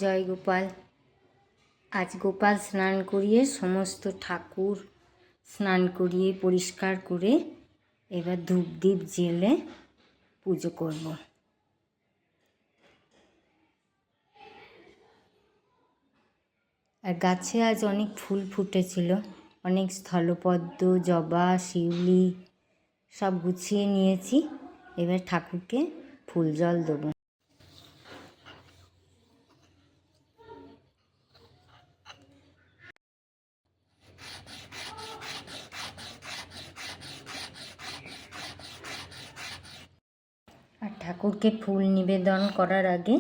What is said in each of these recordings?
জয় গোপাল। আজ গোপাল স্নান করিয়ে সমস্ত ঠাকুর স্নান করিয়ে পরিষ্কার করে এবার ধূপ দ্বীপ জ্বেলে পুজো করব। আর গাছে আজ অনেক ফুল ফুটেছিল, অনেক স্থলপদ্ম, জবা, শিউলি সব গুছিয়ে নিয়েছি। এবার ঠাকুরকে ফুল জল দেবো। আর ঠাকুরকে ফুল নিবেদন করার আগে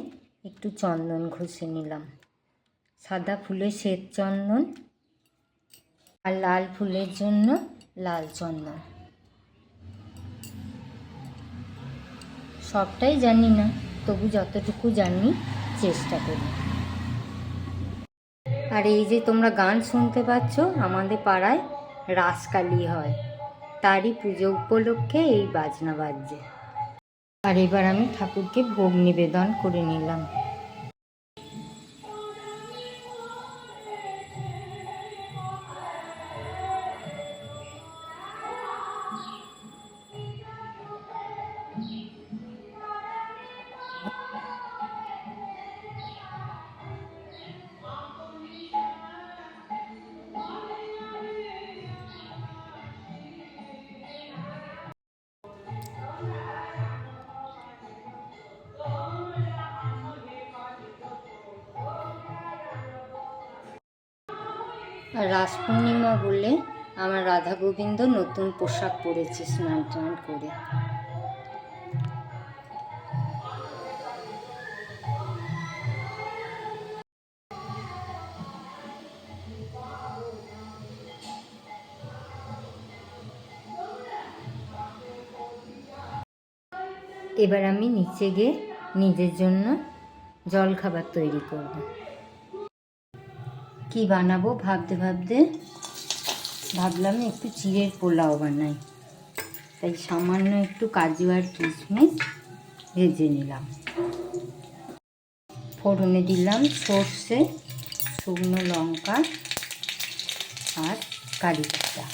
একটু চন্দন ঘষে নিলাম। সাদা ফুলে শ্বেত চন্দন আর লাল ফুলের জন্য লাল চন্দন। সবটাই জানি না, তবু যতটুকু জানি চেষ্টা করি। আর এই যে তোমরা গান শুনতে পাচ্ছ, আমাদের পাড়ায় রাসকালী হয়, তারই পুজো উপলক্ষে এই বাজনা বাজছে। আর এবার আমি ঠাকুরকে ভোগ নিবেদন করে নিলাম। আর রাস পূর্ণিমা বলে আমার রাধা গোবিন্দ নতুন পোশাক পরেছে স্নান টান করে। এবার আমি নিচে গিয়ে নিজের জন্য জলখাবার তৈরি করব। কি বানাবো ভাবতে ভাবতে ভাবলাম একটু চিড়ের পোলাও বানাই, তাই সামান্য একটু কাজু আর কিশমিশ ভেজে নিলাম। ফোড়নে দিলাম সর্ষে, শুকনো লঙ্কা আর কারি পাতা।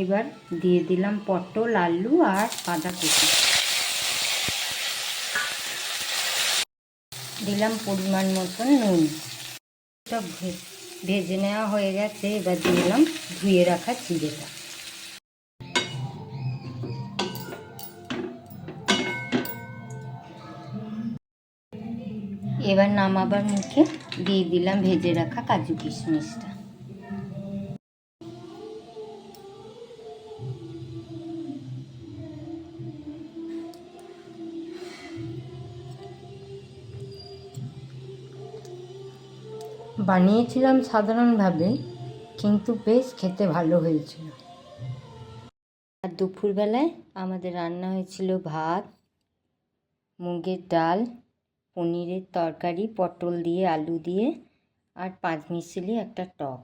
এবার দিয়ে দিলাম পটল, আলু আর বাঁধাকপি। দিলাম পরিমাণ মতন নুন। সব ভেজে নেওয়া হয়ে গেছে। এবার দিলাম ধুয়ে রাখা চিড়েটা। এবার নামাবার মুখে দিয়ে দিলাম ভেজে রাখা কাজু কিশমিশটা। বানিয়েছিলাম সাধারণভাবে, কিন্তু বেশ খেতে ভালো হয়েছিল। আর দুপুরবেলায় আমাদের রান্না হয়েছিল ভাত, মুগের ডাল, পনিরের তরকারি, পটল দিয়ে আলু দিয়ে আর পাঁচমিশালি একটা টক।